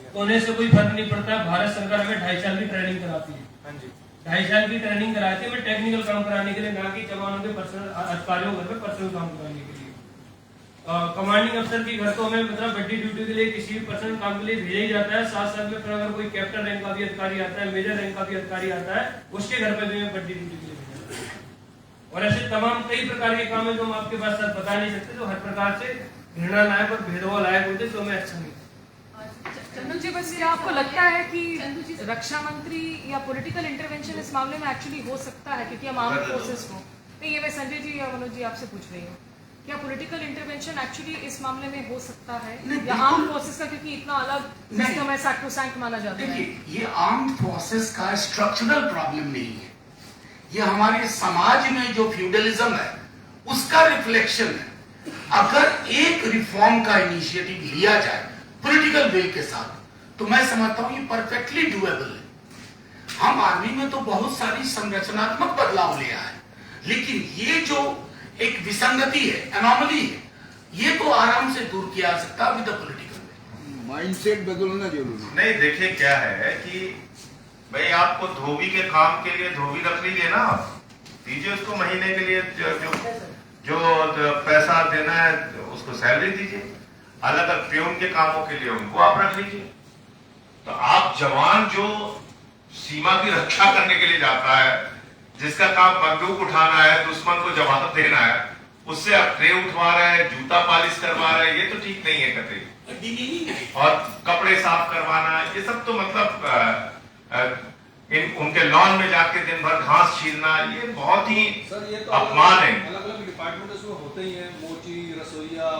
तो उन्हें से कोई फर्क नहीं पड़ता। भारत सरकार हमें 2.5 साल की ट्रेनिंग कराती है। 2.5 साल की ट्रेनिंग कराती है हमें टेक्निकल काम कराने के लिए, ना कि जवानों के पर्सनल अधिकारियों घर में पर्सनल काम कराने के लिए। कमांडिंग अफसर की घर तो हमें मतलब बड्डी ड्यूटी के लिए किसी भी पर्सनल काम के लिए भेजा ही जाता है। साथ साथ में फिर अगर कोई कैप्टन रैंक का भी अधिकारी आता है, मेजर रैंक का भी अधिकारी आता है, उसके घर पे भी हमें बड्डी ड्यूटी के लिए भेजा जाता है। और ऐसे तमाम कई प्रकार के काम है जो हम आपके पास सर बता नहीं सकते, जो हर प्रकार से घृणा लायक और भेदभाव लायक होते, जो हमें अच्छा नहीं। चंदू जी, बस क्या आपको लगता है कि रक्षा मंत्री या पॉलिटिकल इंटरवेंशन इस मामले में एक्चुअली हो सकता है, क्योंकि हम आर्म फोर्सेस को नहीं, ये मैं संजय जी या मनोज जी आपसे पूछ रही हूँ, क्या पॉलिटिकल इंटरवेंशन एक्चुअली इस मामले में हो सकता है या आर्म फोर्सेस का, क्योंकि इतना अलग सिस्टम है, सैक्रोसैंक्ट माना जाता है? देखिए, ये आर्म फोर्सेस का स्ट्रक्चरल प्रॉब्लम नहीं है, ये हमारे समाज में जो फ्यूडलिज्म है उसका रिफ्लेक्शन है। अगर एक रिफॉर्म का इनिशिएटिव लिया जाए पॉलिटिकल विल के साथ, तो मैं समझता हूं ये परफेक्टली डूएबल है। हम आर्मी में तो बहुत सारी संरचनात्मक बदलाव ले आए, लेकिन ये जो एक विसंगति है, एनोमली है, ये तो आराम से दूर किया जा सकता विद द पॉलिटिकल माइंडसेट बदलना जरूरी नहीं। देखिए क्या है कि भाई आपको धोबी के काम के लिए धोबी रख लीजिए ना, दीजिए उसको महीने के लिए जो पैसा देना है उसको सैलरी दीजिए। अलग अलग प्यून के कामों के लिए उनको आप रख लीजिए। तो आप जवान जो सीमा की रक्षा करने के लिए जाता है, जिसका काम बंदूक उठाना है, दुश्मन को जवाब देना है, उससे आप ट्रे उठवा रहे हैं, जूता पॉलिश करवा रहे हैं, ये तो ठीक नहीं है कतई। और कपड़े साफ करवाना, ये सब तो मतलब उनके लॉन में जाके दिन भर घास छीलना, ये बहुत ही अपमान है। अलग अलग डिपार्टमेंट उसमें होते ही हैं, मोची, रसोईया,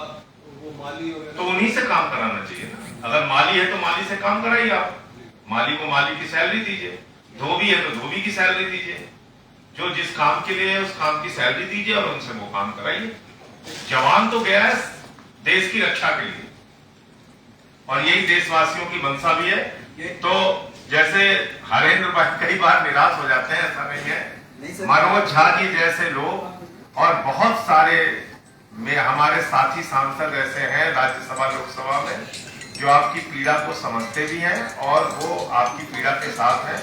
वो माली वगैरह, तो उन्हीं से काम कराना चाहिए ना। अगर माली है तो माली से काम कराइए, आप माली को माली की सैलरी दीजिए, धोबी है तो धोबी की सैलरी दीजिए, जो जिस काम के लिए है उस काम की सैलरी दीजिए और उनसे वो काम कराइए। जवान तो गया है देश की रक्षा के लिए, और यही देशवासियों की मंशा भी है। तो जैसे हरेंद्र भाई कई बार निराश हो जाते हैं, ऐसा नहीं है। मनोज झा जी जैसे लोग और बहुत सारे में हमारे साथी सांसद ऐसे हैं राज्यसभा लोकसभा में, जो आपकी पीड़ा को समझते भी हैं और वो आपकी पीड़ा के साथ हैं।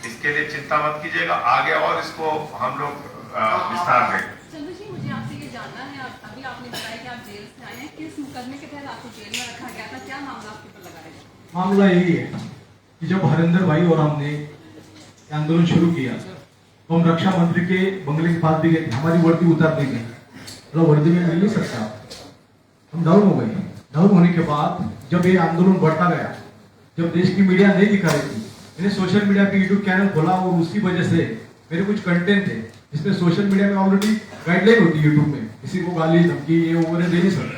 इसके लिए चिंता मत कीजिएगा, आगे और इसको हम लोग विस्तार देंगे। चंदू जी, मुझे आपसे ये जानना है, अभी आपने बताया कि आप जेल से आए हैं, किस मुकदमे के तहत आपको जेल में रखा गया था, क्या मामला आपके ऊपर लगाया गया? मामला यही है कि जब हरेंद्र भाई और हमने आंदोलन शुरू किया तो हम रक्षा मंत्री के बंगले के पास भी गए, हमारी वर्दी उतार दी गई, मतलब वर्दी में मिल नहीं सकता, हम डाउन हो गए। डाउन होने के बाद जब ये आंदोलन बढ़ता गया, जब देश की मीडिया नहीं दिखा रही थी, मैंने सोशल मीडिया पे यूट्यूब चैनल खोला और उसी वजह से मेरे कुछ कंटेंट थे जिसमें सोशल मीडिया में ऑलरेडी गाइडलाइन होती है यूट्यूब में, किसी को गाली धमकी ये वगैरह दे नहीं सकते।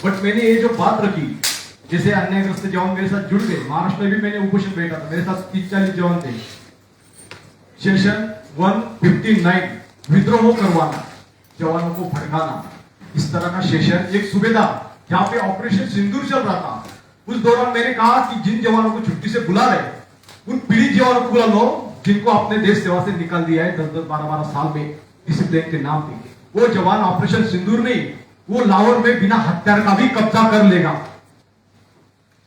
बट मैंने ये जो बात रखी, जैसे अन्यायग्रस्त जवान मेरे साथ जुड़ गए, महाराष्ट्र में भी मैंने उपोषण बैठा था, मेरे साथ 30-40 जवान थे। सेशन 159 विद्रोह करवाना, जवानों को भड़काना, इस तरह का सेशन एक सूबेदार जहां पे ऑपरेशन सिंदूर चल रहा था, उस दौरान मैंने कहा कि जिन जवानों को छुट्टी से बुला रहे उन पीड़ित जवानों को बुला लो जिनको अपने देश सेवा से निकाल दिया है 10-10, 12-12 साल में डिसिप्लिन के नाम पे। वो जवान ऑपरेशन सिंदूर नहीं, वो लाहौर में बिना हथियार का भी कब्जा कर लेगा।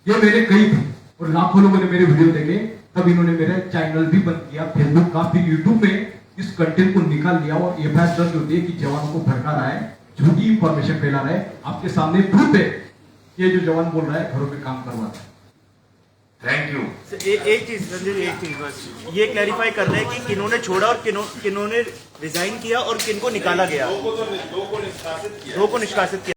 ये मेरे कई थे और लाखों लोगों ने मेरे वीडियो देखे, तब इन्होंने मेरा चैनल भी बंद किया, फेसबुक का, फिर यूट्यूब में इस कंटेंट को निकाल लिया और एफआईआर दर्ज होती है कि जवानों को भड़का रहा है, झूठी इंफॉर्मेशन फैला रहा है। आपके सामने प्रूफ है, ये जो जवान बोल रहा है घरों में काम करवा रहा है। Thank you. एक चीज संजय, एक चीज बस ये क्लैरिफाई कर रहे हैं कि किन्होंने छोड़ा और किन्होंने रिजाइन किया और किनको निकाला गया, दो को निष्कासित किया।